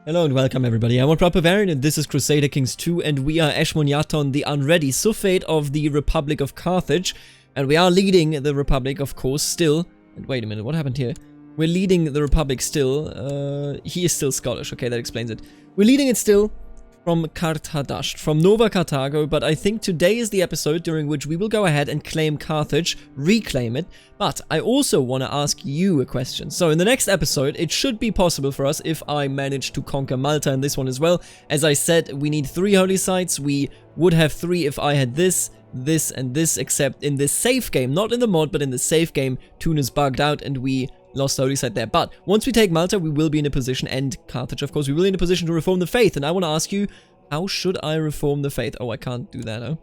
Hello and welcome everybody, I'm Barbarian and this is Crusader Kings 2 and we are Eshmonyaton, the unready suffete of the Republic of Carthage. And we are leading the Republic, of course, still. And wait a minute, what happened here? We're leading the Republic still. He is still Scottish, okay, that explains it. We're leading it still from Carthage, from Nova Carthago, but I think today is the episode during which we will go ahead and claim Carthage, reclaim it. But I also want to ask you a question. So in the next episode, it should be possible for us if I manage to conquer Malta in this one as well. As I said, we need 3 holy sites. We would have 3 if I had this, and this, except in this safe game, not in the mod, but in the safe game, Tunis bugged out and we lost the holy site there. But once we take Malta, we will be in a position, and Carthage, of course, we will be in a position to reform the faith. And I want to ask you, how should I reform the faith? Oh, I can't do that, huh?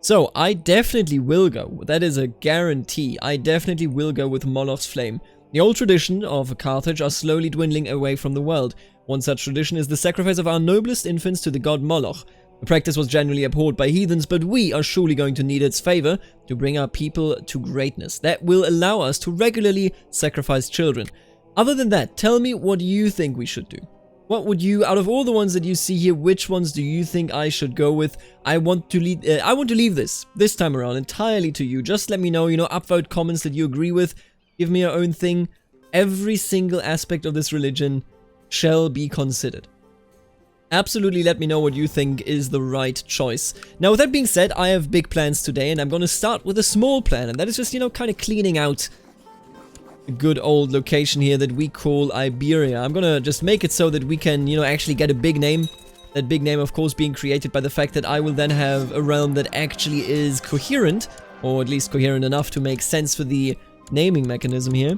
So, I definitely will go. That is a guarantee. I definitely will go with Moloch's Flame. The old tradition of Carthage are slowly dwindling away from the world. One such tradition is the sacrifice of our noblest infants to the god Moloch. The practice was generally abhorred by heathens, but we are surely going to need its favor to bring our people to greatness. That will allow us to regularly sacrifice children. Other than that, tell me what you think we should do. What would you, out of all the ones that you see here, which ones do you think I should go with? I want to leave this time around entirely to you. Just let me know, upvote comments that you agree with. Give me your own thing. Every single aspect of this religion shall be considered. Absolutely let me know what you think is the right choice. Now, with that being said, I have big plans today, and I'm going to start with a small plan, and that is just, kind of cleaning out a good old location here that we call Iberia. I'm going to just make it so that we can, actually get a big name. That big name, of course, being created by the fact that I will then have a realm that actually is coherent, or at least coherent enough to make sense for the naming mechanism here.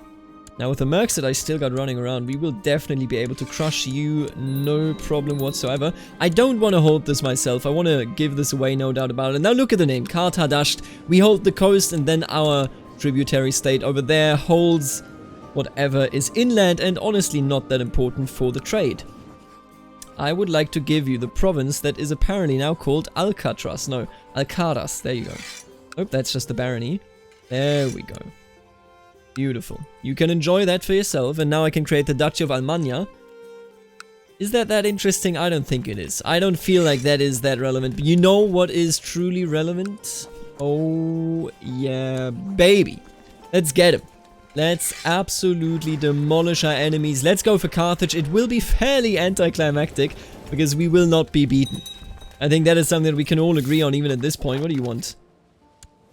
Now with the mercs that I still got running around, we will definitely be able to crush you, no problem whatsoever. I don't want to hold this myself, I want to give this away, no doubt about it. And now look at the name, Carthage. We hold the coast, and then our tributary state over there holds whatever is inland, and honestly not that important for the trade. I would like to give you the province that is apparently now called Alcatraz. No, Alcaraz, there you go. Oh, that's just the barony. There we go. Beautiful. You can enjoy that for yourself, and now I can create the Duchy of Almania. Is that interesting? I don't think it is. I don't feel like that is that relevant. But you know what is truly relevant? Oh, yeah, baby. Let's get him. Let's absolutely demolish our enemies. Let's go for Carthage. It will be fairly anticlimactic, because we will not be beaten. I think that is something that we can all agree on, even at this point. What do you want?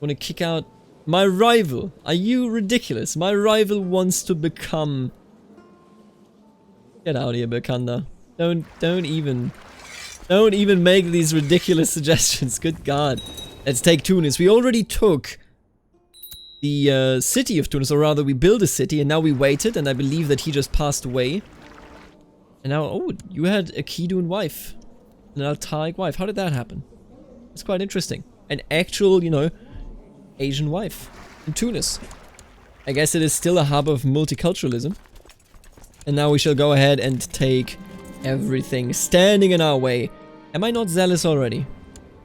Want to kick out my rival? Are you ridiculous? My rival wants to become... Get out of here, Bekanda. Don't even make these ridiculous suggestions. Good God. Let's take Tunis. We already took the city of Tunis, or rather we built a city, and now we waited, and I believe that he just passed away. And now, oh, you had a Ck2 wife. An Altaic wife. How did that happen? It's quite interesting. An actual, Asian wife in Tunis. I guess it is still a hub of multiculturalism. And now we shall go ahead and take everything standing in our way. Am I not zealous already?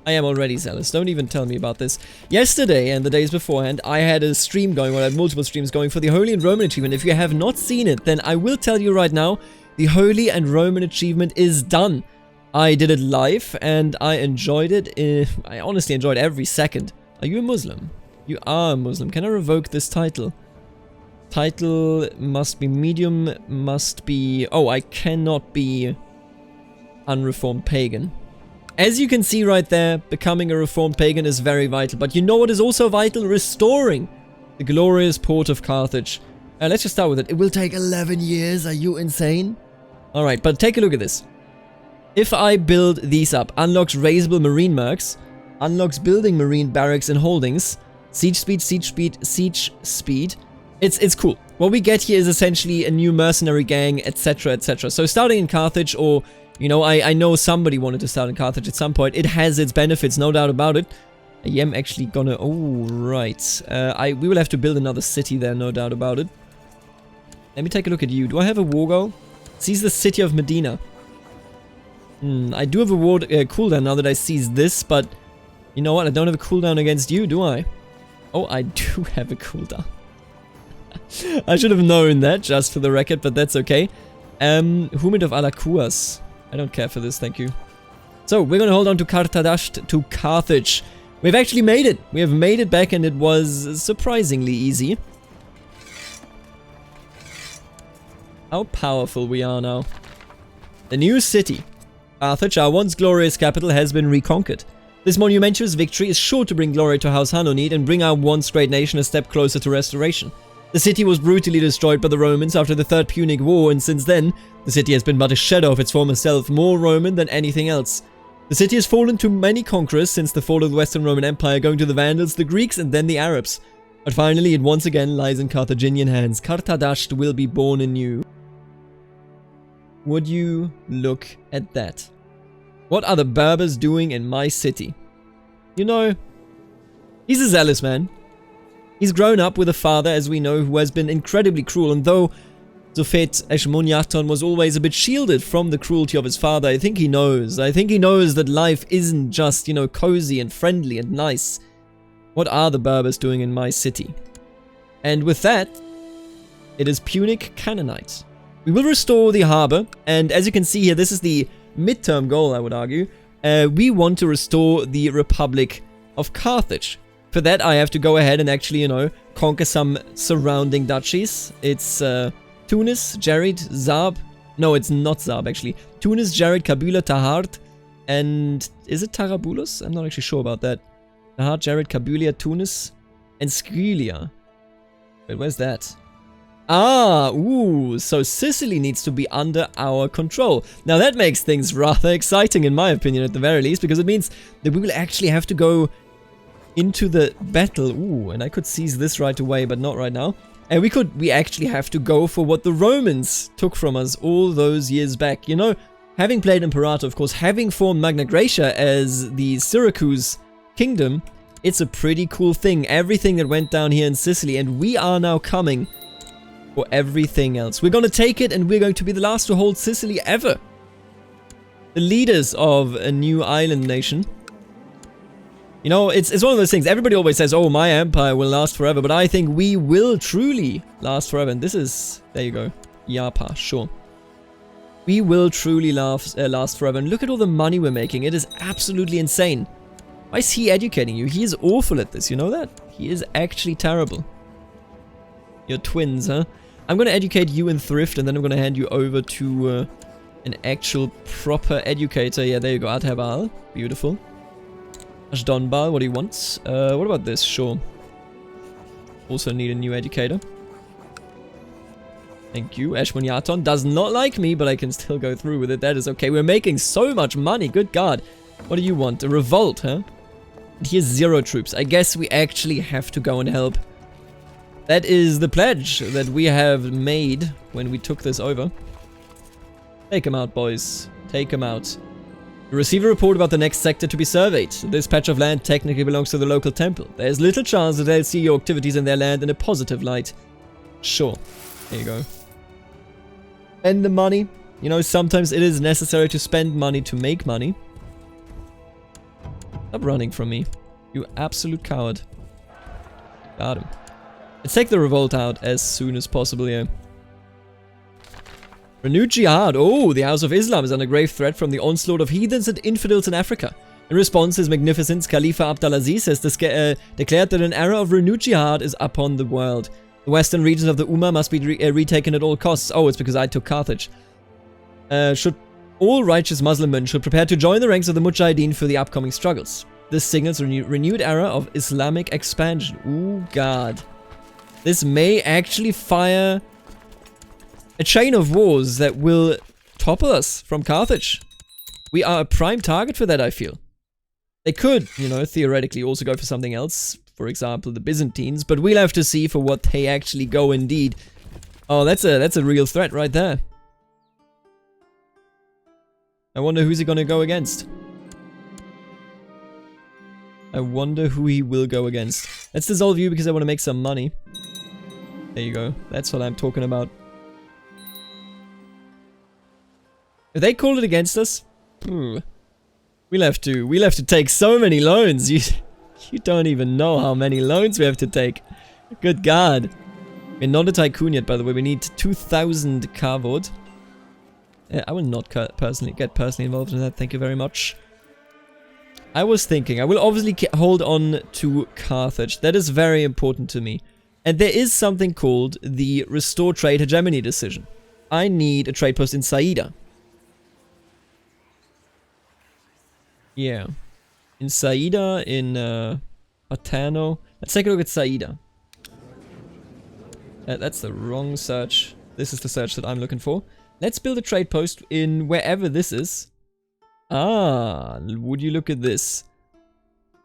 I am already zealous. Don't even tell me about this. Yesterday and the days beforehand, I had a stream going, or I had multiple streams going for the Holy and Roman achievement. If you have not seen it, then I will tell you right now, the Holy and Roman achievement is done. I did it live and I enjoyed it. I honestly enjoyed every second. Are you a Muslim? You are a Muslim. Can I revoke this title? Title must be medium, must be... Oh, I cannot be unreformed pagan. As you can see right there, becoming a reformed pagan is very vital. But you know what is also vital? Restoring the glorious port of Carthage. Let's just start with it. It will take 11 years. Are you insane? Alright, but take a look at this. If I build these up, unlocks raisable marine mercs, unlocks building marine barracks and holdings, siege speed. It's cool. What we get here is essentially a new mercenary gang, etc, etc. So starting in Carthage, or, I know somebody wanted to start in Carthage at some point. It has its benefits, no doubt about it. I am actually gonna... Oh, right. We will have to build another city there, no doubt about it. Let me take a look at you. Do I have a war goal? Seize the city of Medina. I do have a war cooldown now that I seize this, but... You know what? I don't have a cooldown against you, do I? Oh, I do have a cooldown. I should have known that, just for the record, but that's okay. Humid of Alacuas. I don't care for this, thank you. So, we're gonna hold on to Carthage. We've actually made it. We have made it back and it was surprisingly easy. How powerful we are now. The new city. Carthage, our once glorious capital, has been reconquered. This monumentous victory is sure to bring glory to House Hanonid and bring our once great nation a step closer to restoration. The city was brutally destroyed by the Romans after the Third Punic War, and since then, the city has been but a shadow of its former self, more Roman than anything else. The city has fallen to many conquerors since the fall of the Western Roman Empire, going to the Vandals, the Greeks, and then the Arabs. But finally, it once again lies in Carthaginian hands. Carthage will be born anew. Would you look at that? What are the Berbers doing in my city? You know, he's a zealous man. He's grown up with a father, as we know, who has been incredibly cruel, and though Zofet Eshmonyaton was always a bit shielded from the cruelty of his father, I think he knows. I think he knows that life isn't just, you know, cozy and friendly and nice. What are the Berbers doing in my city? And with that, it is Punic Canaanite. We will restore the harbor, and as you can see here, this is the midterm goal, I would argue. We want to restore the Republic of Carthage. For that, I have to go ahead and actually, you know, conquer some surrounding duchies. It's Tunis, Jared, Zab. No, it's not Zab, actually. Tunis, Jared, Kabila, Tahart, and is it Tarabulus? I'm not actually sure about that. Tahart, Jared, Kabylia, Tunis, and Skylia. Wait, where's that? Ah, ooh, so Sicily needs to be under our control. Now that makes things rather exciting, in my opinion, at the very least, because it means that we will actually have to go into the battle. Ooh, and I could seize this right away, but not right now. And we actually have to go for what the Romans took from us all those years back. You know, having played Imperator, of course, having formed Magna Graecia as the Syracuse kingdom, it's a pretty cool thing. Everything that went down here in Sicily, and we are now coming for everything else. We're going to take it, and we're going to be the last to hold Sicily ever. The leaders of a new island nation. You know, it's one of those things. Everybody always says, oh, my empire will last forever. But I think we will truly last forever. And this is... There you go. Yapa, sure. We will truly last forever. And look at all the money we're making. It is absolutely insane. Why is he educating you? He is awful at this, you know that? He is actually terrible. You're twins, huh? I'm going to educate you in thrift, and then I'm going to hand you over to an actual proper educator. Yeah, there you go. Adherbal. Beautiful. Ashdonbal, what do you want? What about this? Sure. Also need a new educator. Thank you. Eshmonyaton does not like me, but I can still go through with it. That is okay. We're making so much money. Good God. What do you want? A revolt, huh? And he has 0 troops. I guess we actually have to go and help. That is the pledge that we have made when we took this over. Take him out, boys. Take him out. You receive a report about the next sector to be surveyed. This patch of land technically belongs to the local temple. There is little chance that they'll see your activities in their land in a positive light. Sure. There you go. Spend the money. You know, sometimes it is necessary to spend money to make money. Stop running from me. You absolute coward. Got him. Let's take the revolt out as soon as possible here. Renewed jihad. Oh, the House of Islam is under grave threat from the onslaught of heathens and infidels in Africa. In response, His Magnificence Khalifa Abdulaziz has declared that an era of renewed jihad is upon the world. The western regions of the Ummah must be retaken at all costs. Oh, it's because I took Carthage. All righteous Muslim men should prepare to join the ranks of the Mujahideen for the upcoming struggles. This signals a renewed era of Islamic expansion. Ooh, God. This may actually fire a chain of wars that will topple us from Carthage. We are a prime target for that, I feel. They could, you know, theoretically also go for something else. For example, the Byzantines. But we'll have to see for what they actually go indeed. Oh, that's a real threat right there. I wonder who's he gonna go against. I wonder who he will go against. Let's dissolve you because I want to make some money. There you go. That's what I'm talking about. If they call it against us, we'll have to take so many loans. You don't even know how many loans we have to take. Good God. We're not a tycoon yet, by the way. We need 2,000 kavod. I will not get personally involved in that, thank you very much. I was thinking, I will obviously hold on to Carthage. That is very important to me. And there is something called the Restore Trade Hegemony decision. I need a trade post in Saida. Yeah. In Saida, in Paterno. Let's take a look at Saida. That's the wrong search. This is the search that I'm looking for. Let's build a trade post in wherever this is. Ah, would you look at this?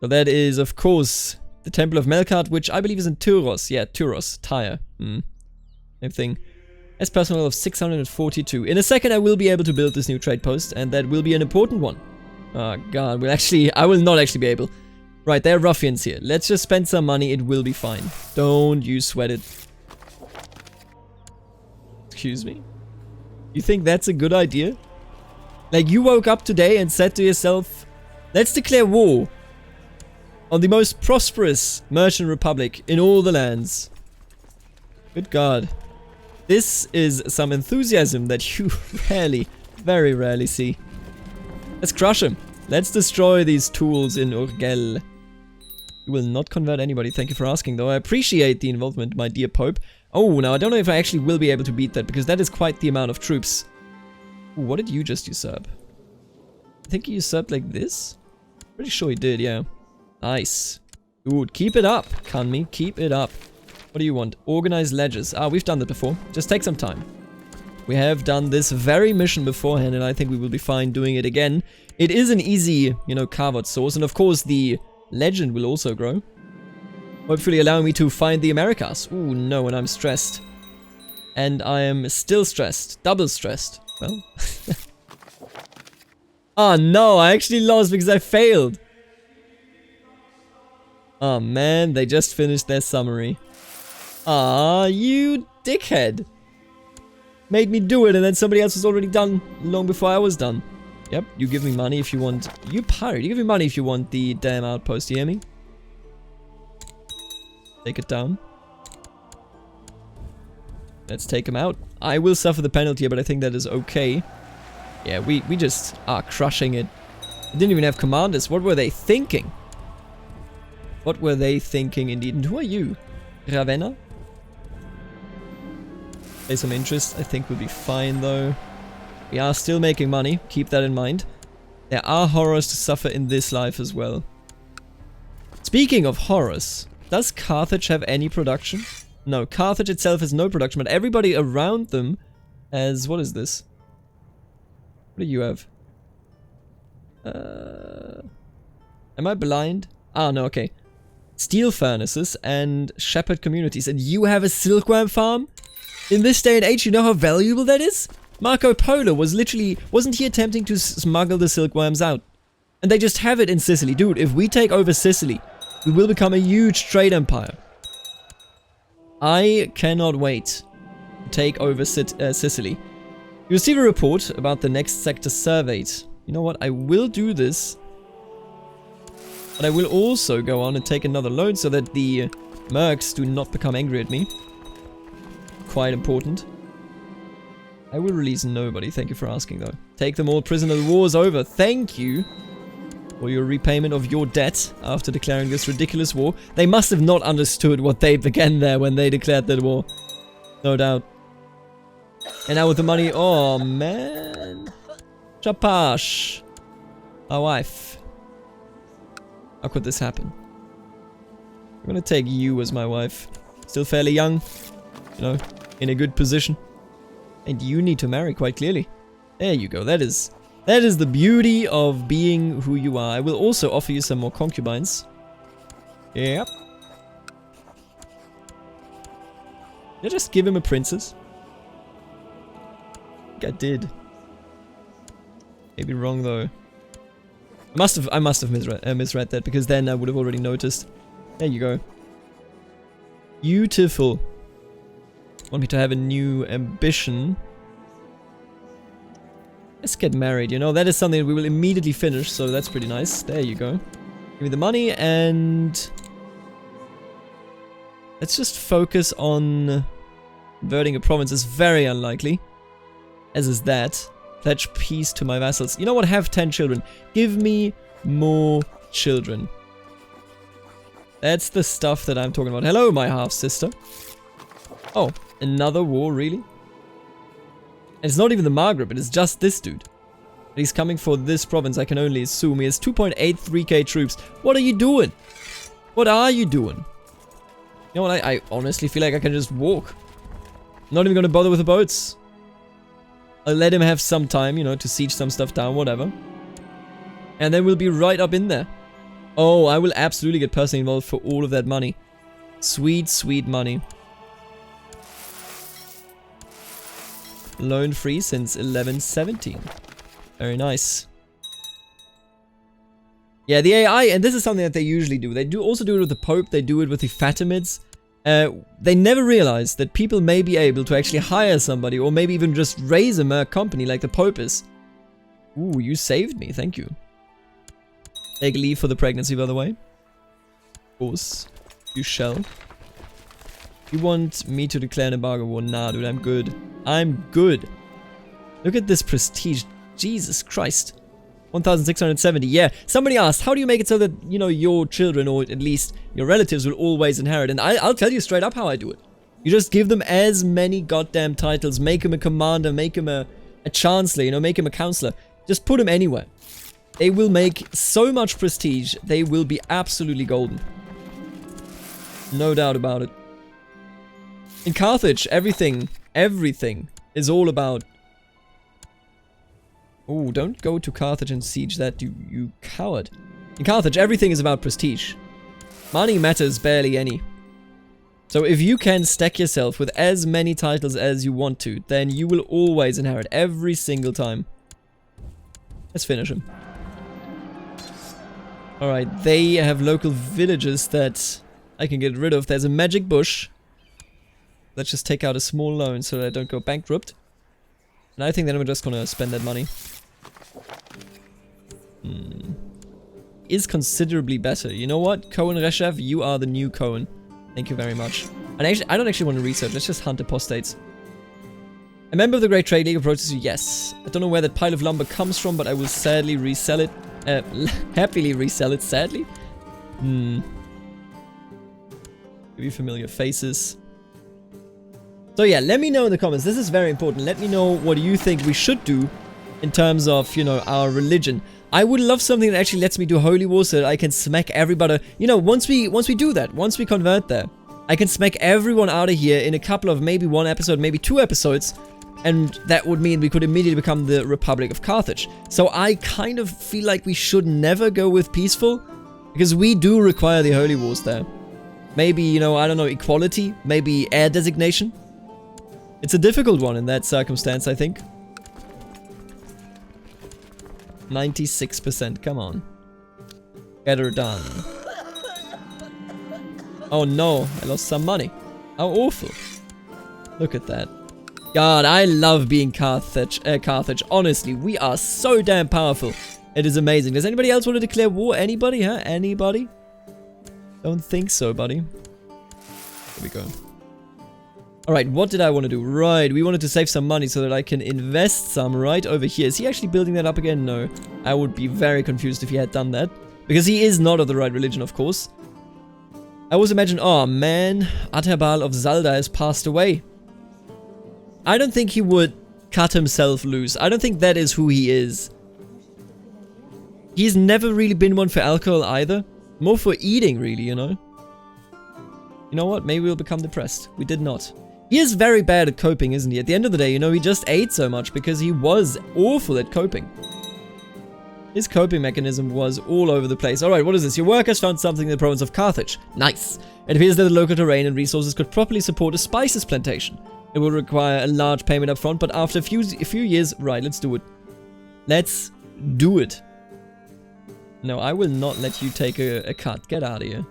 So that is, of course, the Temple of Melkart, which I believe is in Tyros. Yeah, Tyros, Tyre. Same thing. As personnel of 642. In a second I will be able to build this new trade post, and that will be an important one. Oh god, I will not actually be able. Right, there are ruffians here. Let's just spend some money, it will be fine. Don't you sweat it. Excuse me? You think that's a good idea? Like, you woke up today and said to yourself, let's declare war on the most prosperous merchant republic in all the lands. Good god. This is some enthusiasm that you rarely, very rarely see. Let's crush him. Let's destroy these tools in Urgel. You will not convert anybody, thank you for asking though. I appreciate the involvement, my dear Pope. Oh, now I don't know if I actually will be able to beat that, because that is quite the amount of troops. Ooh, what did you just usurp? I think he usurped like this? Pretty sure he did, yeah. Nice. Good, keep it up, Kanmi, keep it up. What do you want? Organize ledgers. Ah, we've done that before. Just take some time. We have done this very mission beforehand, and I think we will be fine doing it again. It is an easy, you know, carve-out source, and of course the legend will also grow. Hopefully allowing me to find the Americas. Ooh, no, and I'm stressed. And I am still stressed. Double stressed. Well. Oh no, I actually lost because I failed. Oh man, they just finished their summary. Ah, you dickhead. Made me do it and then somebody else was already done long before I was done. Yep, you give me money if you want... You pirate, you give me money if you want the damn outpost, you hear me? Take it down. Let's take him out. I will suffer the penalty, but I think that is okay. Yeah, we just are crushing it. We didn't even have commanders. What were they thinking? What were they thinking indeed? And who are you? Ravenna? Pay some interest. I think we'll be fine though. We are still making money. Keep that in mind. There are horrors to suffer in this life as well. Speaking of horrors, does Carthage have any production? No, Carthage itself has no production, but everybody around them has... What is this? What do you have? Am I blind? Ah, no, okay. Steel furnaces and shepherd communities. And you have a silkworm farm? In this day and age, you know how valuable that is? Marco Polo was literally... Wasn't he attempting to smuggle the silkworms out? And they just have it in Sicily. Dude, if we take over Sicily, we will become a huge trade empire. I cannot wait to take over Sicily. You receive a report about the next sector surveyed. You know what? I will do this. But I will also go on and take another loan so that the mercs do not become angry at me. Quite important. I will release nobody. Thank you for asking though. Take them all prisoner. The war is over. Thank you for your repayment of your debt after declaring this ridiculous war. They must have not understood what they began there when they declared that war. No doubt. And now with the money... Oh, man. Chapash. My wife. How could this happen? I'm gonna take you as my wife. Still fairly young. You know, in a good position. And you need to marry, quite clearly. There you go. That is the beauty of being who you are. I will also offer you some more concubines. Yep. Did I just give him a princess? I think I did. Maybe wrong though. I must have misread that, because then I would have already noticed. There you go. Beautiful. Want me to have a new ambition? Let's get married, you know, that is something we will immediately finish, so that's pretty nice. There you go. Give me the money and... Let's just focus on converting a province. Is very unlikely. As is that. Pledge peace to my vassals. You know what? Have 10 children. Give me more children. That's the stuff that I'm talking about. Hello, my half-sister. Oh, another war, really? And it's not even the Maghreb, it is just this dude. He's coming for this province, I can only assume. He has 2.83k troops. What are you doing? What are you doing? You know what, I honestly feel like I can just walk. Not even gonna bother with the boats. I'll let him have some time, you know, to siege some stuff down, whatever. And then we'll be right up in there. Oh, I will absolutely get personally involved for all of that money. Sweet, sweet money. Loan free since 1117. Very nice. Yeah, the AI, and this is something that they usually do. They also do it with the Pope, they do it with the Fatimids. They never realize that people may be able to actually hire somebody, or maybe even just raise a merc company like the Pope is. Ooh, you saved me, thank you. Take leave for the pregnancy, by the way. Of course, you shall. You want me to declare an embargo war? Nah, dude, I'm good. I'm good. Look at this prestige. Jesus Christ. 1,670. Yeah, somebody asked, how do you make it so that, you know, your children, or at least your relatives, will always inherit? And I'll tell you straight up how I do it. You just give them as many goddamn titles. Make him a commander, make him a chancellor, you know, make him a counselor. Just put him anywhere. They will make so much prestige, they will be absolutely golden. No doubt about it. In Carthage, everything is all about... Oh, don't go to Carthage and siege that, you coward. In Carthage, everything is about prestige. Money matters barely any. So if you can stack yourself with as many titles as you want to, then you will always inherit every single time. Let's finish him. Alright, they have local villages that I can get rid of. There's a magic bush. Let's just take out a small loan so that I don't go bankrupt. And I think then I'm just gonna spend that money. Is considerably better. You know what? Cohen Reshev, you are the new Cohen. Thank you very much. And actually, I don't actually want to research. Let's just hunt apostates. A member of the Great Trade League approaches you. Yes. I don't know where that pile of lumber comes from, but I will sadly resell it. Happily resell it, sadly. Give you familiar faces. So yeah, let me know in the comments. This is very important. Let me know what you think we should do in terms of, you know, our religion. I would love something that actually lets me do holy war so that I can smack everybody. You know, once we do that, once we convert there, I can smack everyone out of here in a couple of maybe one episode, maybe 2 episodes, and that would mean we could immediately become the Republic of Carthage. So I kind of feel like we should never go with peaceful, because we do require the holy wars there. Maybe, you know, I don't know, equality, maybe heir designation. It's a difficult one in that circumstance, I think. 96%, come on. Get her done. Oh no, I lost some money. How awful. Look at that. God, I love being Carthage. Honestly, we are so damn powerful. It is amazing. Does anybody else want to declare war? Anybody, huh? Anybody? Don't think so, buddy. Here we go. Alright, what did I want to do? Right, we wanted to save some money so that I can invest some right over here. Is he actually building that up again? No. I would be very confused if he had done that. Because he is not of the right religion, of course. I always imagine, oh man, Adherbal of Zalda has passed away. I don't think he would cut himself loose. I don't think that is who he is. He's never really been one for alcohol either. More for eating, really, you know. You know what? Maybe we'll become depressed. We did not. He is very bad at coping, isn't he? At the end of the day, you know, he just ate so much because he was awful at coping. His coping mechanism was all over the place. Alright, what is this? Your workers found something in the province of Carthage. Nice. It appears that the local terrain and resources could properly support a spices plantation. It will require a large payment up front, but after a few years... Right, let's do it. Let's do it. No, I will not let you take a cut. Get out of here.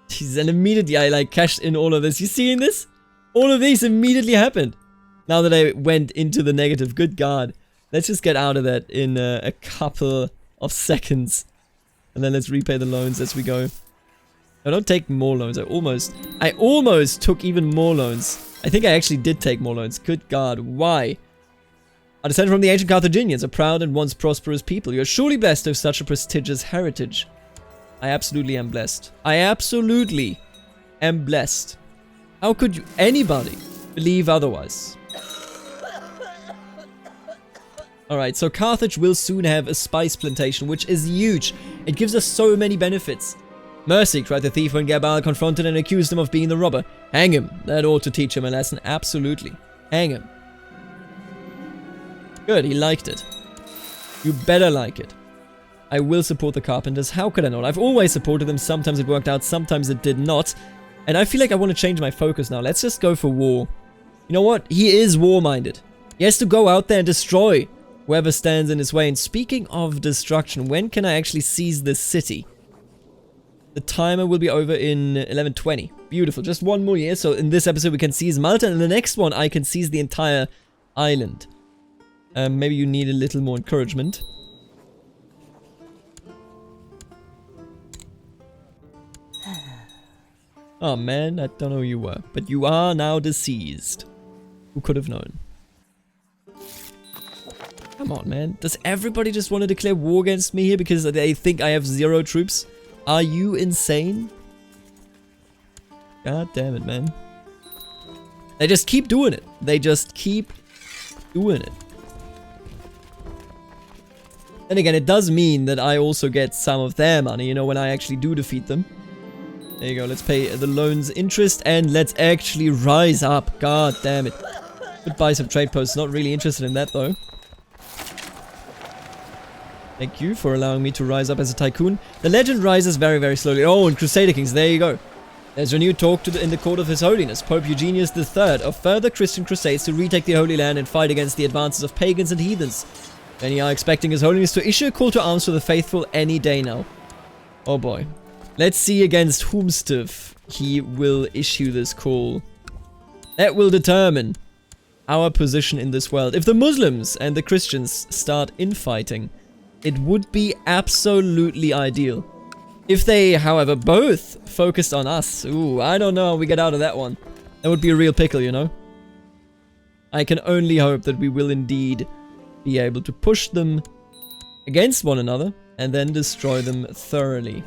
Jeez, and immediately I like cashed in all of this. You seeing this? All of these immediately happened. Now that I went into the negative. Good God. Let's just get out of that in a couple of seconds. And then let's repay the loans as we go. I don't take more loans. I almost took even more loans. I think I actually did take more loans. Good God. Why? are descended from the ancient Carthaginians, a proud and once prosperous people. You are surely blessed to have such a prestigious heritage. I absolutely am blessed. I absolutely am blessed. How could you, anybody, believe otherwise? Alright, so Carthage will soon have a spice plantation, which is huge. It gives us so many benefits. Mercy, cried the thief when Gabal confronted and accused him of being the robber. Hang him. That ought to teach him a lesson. Absolutely. Hang him. Good, he liked it. You better like it. I will support the carpenters. How could I not? I've always supported them. Sometimes it worked out, sometimes it did not. And I feel like I want to change my focus now. Let's just go for war. You know what? He is war-minded. He has to go out there and destroy whoever stands in his way. And speaking of destruction, when can I actually seize this city? The timer will be over in 1120. Beautiful. Just one more year. So in this episode we can seize Malta, and in the next one I can seize the entire island. Maybe you need a little more encouragement. Oh man, I don't know who you were, but you are now deceased. Who could have known? Come on, man. Does everybody just want to declare war against me here because they think I have 0 troops? Are you insane? God damn it, man. They just keep doing it. They just keep doing it. And again, it does mean that I also get some of their money, you know, when I actually do defeat them. There you go, let's pay the loans interest and let's actually rise up. God damn it. Could buy some trade posts, not really interested in that though. Thank you for allowing me to rise up as a tycoon. The legend rises very, very slowly. Oh, and Crusader Kings, there you go. There's renewed talk in the court of His Holiness, Pope Eugenius III, of further Christian crusades to retake the Holy Land and fight against the advances of pagans and heathens. Many are expecting His Holiness to issue a call to arms for the faithful any day now. Oh boy. Let's see against whomstuff he will issue this call. That will determine our position in this world. If the Muslims and the Christians start infighting, it would be absolutely ideal. If they, however, both focused on us, ooh, I don't know how we get out of that one. That would be a real pickle, you know? I can only hope that we will indeed be able to push them against one another and then destroy them thoroughly.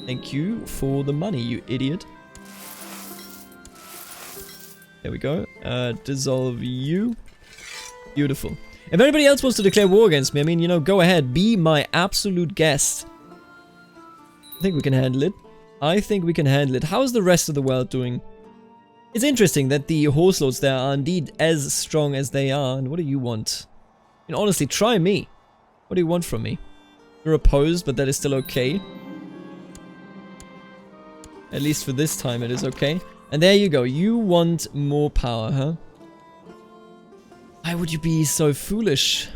Thank you for the money, you idiot. There we go. Dissolve you. Beautiful. If anybody else wants to declare war against me, I mean, you know, go ahead. Be my absolute guest. I think we can handle it. I think we can handle it. How's the rest of the world doing? It's interesting that the horse lords there are indeed as strong as they are. And what do you want? And honestly, try me. What do you want from me? You're opposed, but that is still okay. At least for this time it is okay. And there you go. You want more power, huh? Why would you be so foolish?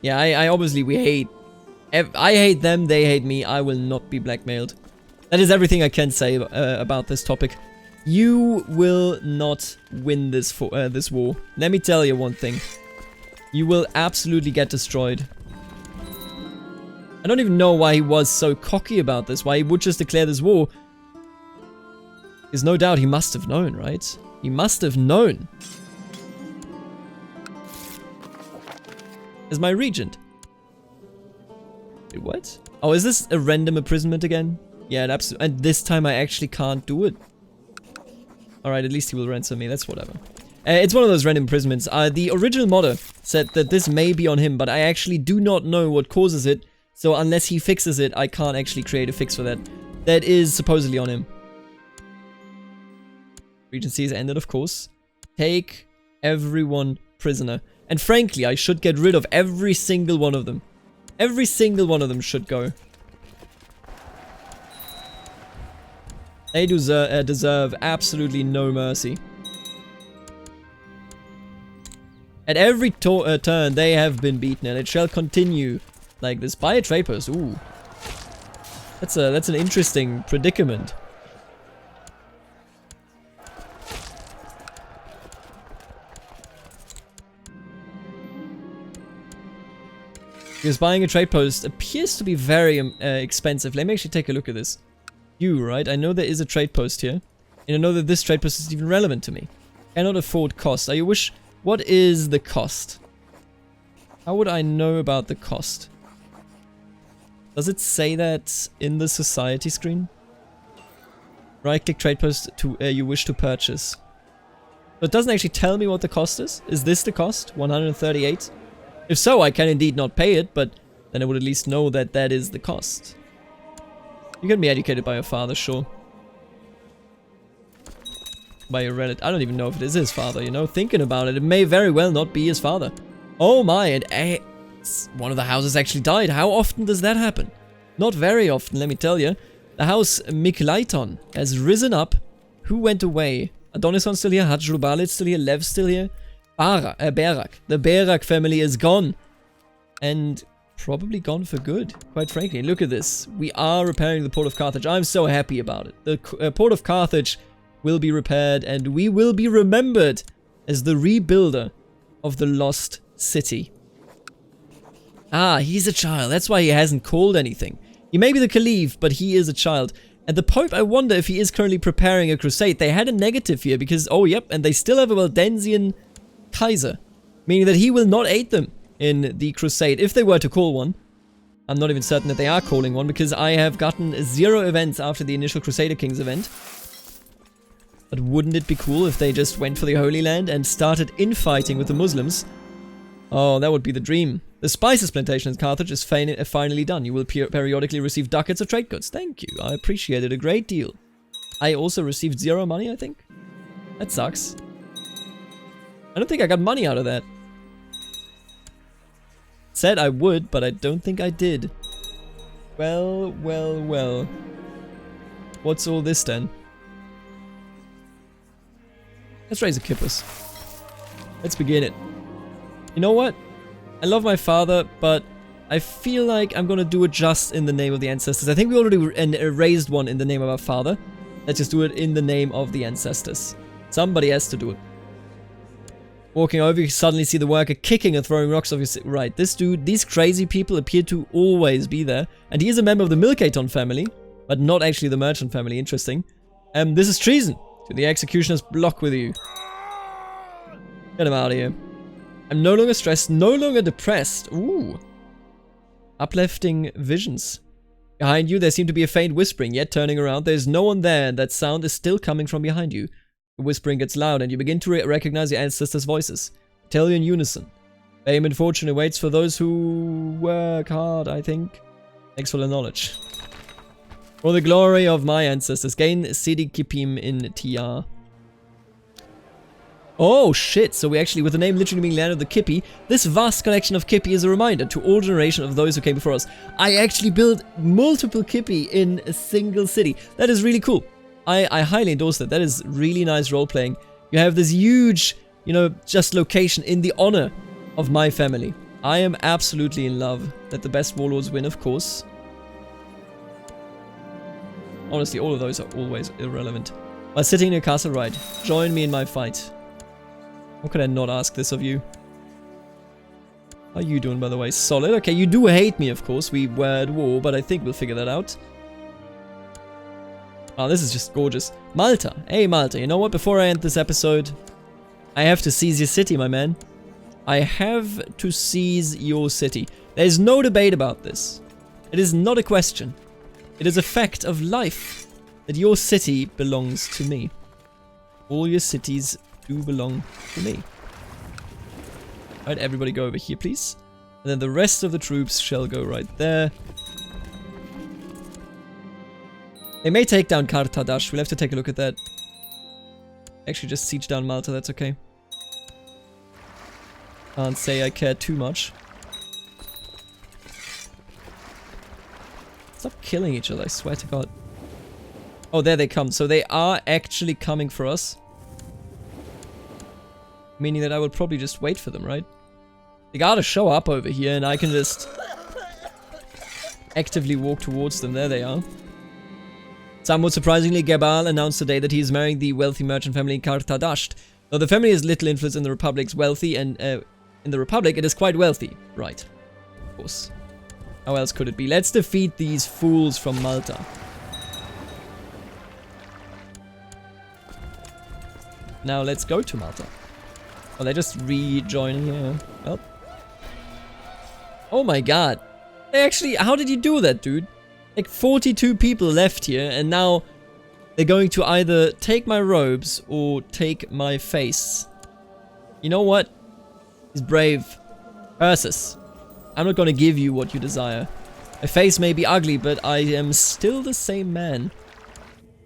Yeah, I obviously, we hate... I hate them, they hate me. I will not be blackmailed. That is everything I can say about this topic. You will not win this war. Let me tell you one thing. You will absolutely get destroyed. I don't even know why he was so cocky about this. Why he would just declare this war. Because no doubt he must have known, right? He must have known. As my regent. Wait, what? Oh, is this a random imprisonment again? Yeah, and this time I actually can't do it. Alright, at least he will ransom me. That's whatever. It's one of those random imprisonments. The original modder said that this may be on him, but I actually do not know what causes it. So unless he fixes it, I can't actually create a fix for that. That is supposedly on him. Regency is ended, of course. Take everyone prisoner. And frankly, I should get rid of every single one of them. Every single one of them should go. They deserve absolutely no mercy. At every turn, they have been beaten, and it shall continue like this. Buy a trade post. Ooh, that's an interesting predicament. Because buying a trade post appears to be very expensive. Let me actually take a look at this. Right? I know there is a trade post here. And I know that this trade post is even relevant to me. Cannot afford cost. What is the cost? How would I know about the cost? Does it say that in the society screen? Right-click trade post to you wish to purchase. But it doesn't actually tell me what the cost is. Is this the cost? 138? If so, I can indeed not pay it, but then I would at least know that that is the cost. You can be educated by your father, sure. By your relative. I don't even know if it is his father, you know? Thinking about it, it may very well not be his father. Oh my, and one of the houses actually died. How often does that happen? Not very often, let me tell you. The house Miklaiton has risen up. Who went away? Adonison's still here, Hadjrubalit still here, Lev's still here. Berak. The Berak family is gone. And probably gone for good, quite frankly. Look at this. We are repairing the port of Carthage. I'm so happy about it. The port of Carthage will be repaired and we will be remembered as the rebuilder of the lost city. Ah, he's a child. That's why he hasn't called anything. He may be the Caliph, but he is a child. And the Pope, I wonder if he is currently preparing a crusade. They had a negative here because, oh yep, and they still have a Waldensian Kaiser. Meaning that he will not aid them in the crusade, if they were to call one. I'm not even certain that they are calling one, because I have gotten 0 events after the initial Crusader Kings event. But wouldn't it be cool if they just went for the Holy Land and started infighting with the Muslims? Oh, that would be the dream. The spices plantation in Carthage is finally done. You will periodically receive ducats of trade goods. Thank you. I appreciate it a great deal. I also received 0 money, I think. That sucks. I don't think I got money out of that. Said I would, but I don't think I did. Well, well, well. What's all this then? Let's raise a kippers. Let's begin it. You know what? I love my father, but I feel like I'm gonna do it just in the name of the ancestors. I think we already raised one in the name of our father. Let's just do it in the name of the ancestors. Somebody has to do it. Walking over, you suddenly see the worker kicking and throwing rocks off your... Right, this dude, these crazy people appear to always be there. And he is a member of the Milcaton family, but not actually the merchant family. Interesting. This is treason. To the executioner's block with you. Get him out of here. I'm no longer stressed, no longer depressed. Ooh. Uplifting visions. Behind you, there seemed to be a faint whispering, yet turning around, there's no one there, and that sound is still coming from behind you. The whispering gets loud, and you begin to recognize your ancestors' voices. Tell you in unison. Fame and fortune awaits for those who work hard, I think. Thanks for the knowledge. For the glory of my ancestors, gain Sidi Kipim in TR. Oh shit, so we actually, with the name literally being Land of the Kippi, this vast collection of Kippi is a reminder to all generation of those who came before us. I actually built multiple Kippi in a single city. That is really cool. I highly endorse that. That is really nice role-playing. You have this huge, you know, just location in the honor of my family. I am absolutely in love. Let the best warlords win, of course. Honestly, all of those are always irrelevant. While sitting in your castle, right, join me in my fight. How could I not ask this of you? How are you doing, by the way? Solid. Okay, you do hate me, of course. We were at war, but I think we'll figure that out. Oh, this is just gorgeous. Malta. Hey, Malta. You know what? Before I end this episode, I have to seize your city, my man. I have to seize your city. There's no debate about this. It is not a question. It is a fact of life that your city belongs to me. All your cities do belong to me. Alright, everybody go over here, please. And then the rest of the troops shall go right there. They may take down Carthage. We'll have to take a look at that. Actually, just siege down Malta, that's okay. Can't say I care too much. Stop killing each other, I swear to God. Oh, there they come. So they are actually coming for us. Meaning that I will probably just wait for them, right? They gotta show up over here and I can just actively walk towards them. There they are. Somewhat surprisingly, Gebal announced today that he is marrying the wealthy merchant family in Carthage. Though the family has little influence in the Republic's wealthy and in the Republic, it is quite wealthy. Right. Of course. How else could it be? Let's defeat these fools from Malta. Now let's go to Malta. Oh, they're just rejoining here. Well. Oh my god. They actually, how did you do that, dude? Like 42 people left here, and now they're going to either take my robes or take my face. You know what? He's brave. Ursus, I'm not gonna give you what you desire. My face may be ugly, but I am still the same man.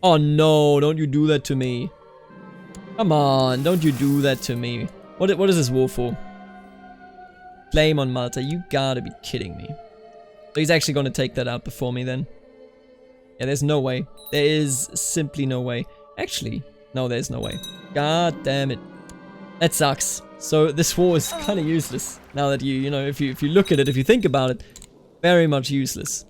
Oh no, don't you do that to me. Come on, don't you do that to me. What is this war for? Flame on Malta, you gotta be kidding me. So he's actually gonna take that out before me then. Yeah, there's no way. There is simply no way. Actually, no, there's no way. God damn it. That sucks. So this war is kind of useless. Now that you know, if you look at it, if you think about it, very much useless.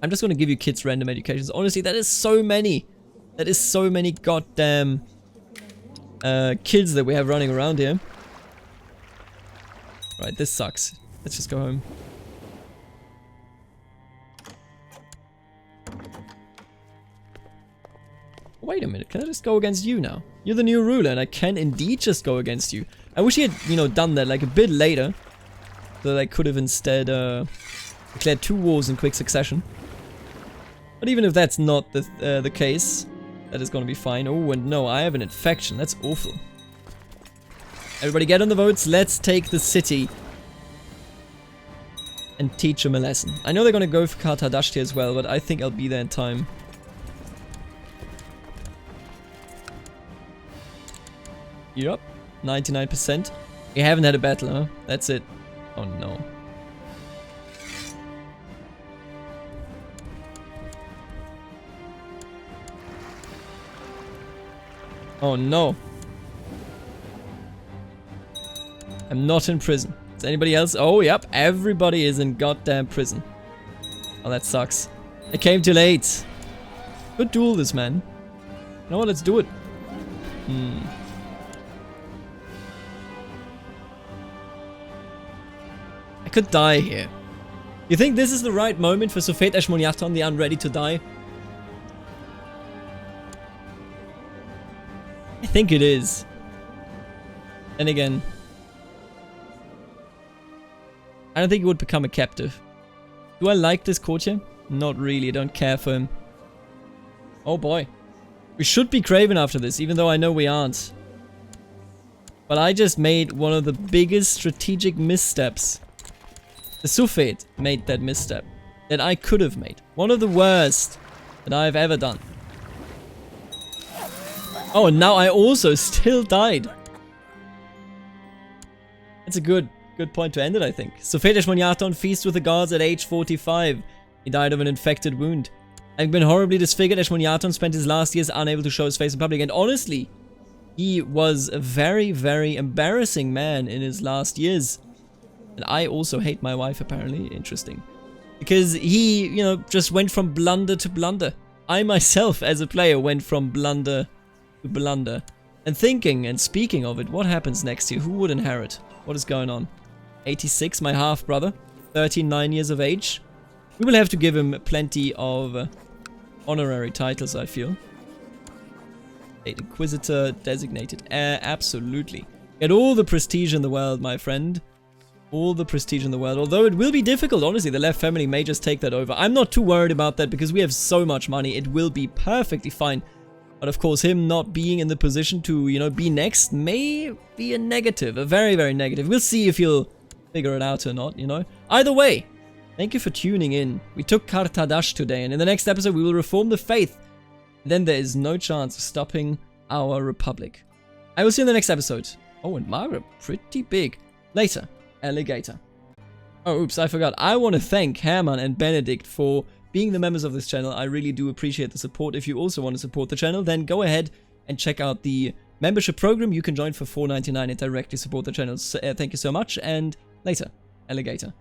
I'm just gonna give you kids random educations. Honestly, that is so many. That is so many goddamn kids that we have running around here. Right, this sucks. Let's just go home. Wait a minute, can I just go against you now? You're the new ruler and I can indeed just go against you. I wish he had, you know, done that like a bit later. So that I could have instead declared 2 wars in quick succession. But even if that's not the case, that is gonna be fine. Oh, and no, I have an infection. That's awful. Everybody get on the votes. Let's take the city. And teach them a lesson. I know they're gonna go for Carthage here as well, but I think I'll be there in time. Yup, 99%. We haven't had a battle, huh? That's it. Oh no. Oh no. I'm not in prison. Is anybody else? Oh, yep. Everybody is in goddamn prison. Oh, that sucks. I came too late. Good duel this, man. You know what? Let's do it. I could die here. You think this is the right moment for Sophet Eshmoniaton, the unready to die? I think it is. Then again, I don't think he would become a captive. Do I like this courtier? Not really, I don't care for him. Oh boy. We should be craven after this, even though I know we aren't. But I just made one of the biggest strategic missteps. The Sophet made that misstep that I could have made. One of the worst that I've ever done. Oh, and now I also still died. That's a good point to end it, I think. Sophet Eshmoniaton feasts with the gods at age 45. He died of an infected wound. Having been horribly disfigured, Eshmoniaton spent his last years unable to show his face in public. And honestly, he was a very, very embarrassing man in his last years. And I also hate my wife, apparently. Interesting. Because he, you know, just went from blunder to blunder. I myself, as a player, went from blunder to blunder. And thinking and speaking of it, what happens next here? Who would inherit? What is going on? 86, my half-brother. 39 years of age. We will have to give him plenty of honorary titles, I feel. State Inquisitor, designated heir, absolutely. Get all the prestige in the world, my friend. All the prestige in the world. Although it will be difficult, honestly. The left family may just take that over. I'm not too worried about that because we have so much money. It will be perfectly fine. But of course, him not being in the position to, you know, be next may be a negative. A very, very negative. We'll see if he'll figure it out or not, you know. Either way, thank you for tuning in. We took Carthage today, and in the next episode, we will reform the faith. Then there is no chance of stopping our republic. I will see you in the next episode. Oh, and Margaret, pretty big. Later. Alligator. Oh, oops, I forgot. I want to thank Herman and Benedict for being the members of this channel. I really do appreciate the support. If you also want to support the channel, then go ahead and check out the membership program. You can join for $4.99 and directly support the channel. So, thank you so much, and later, Alligator.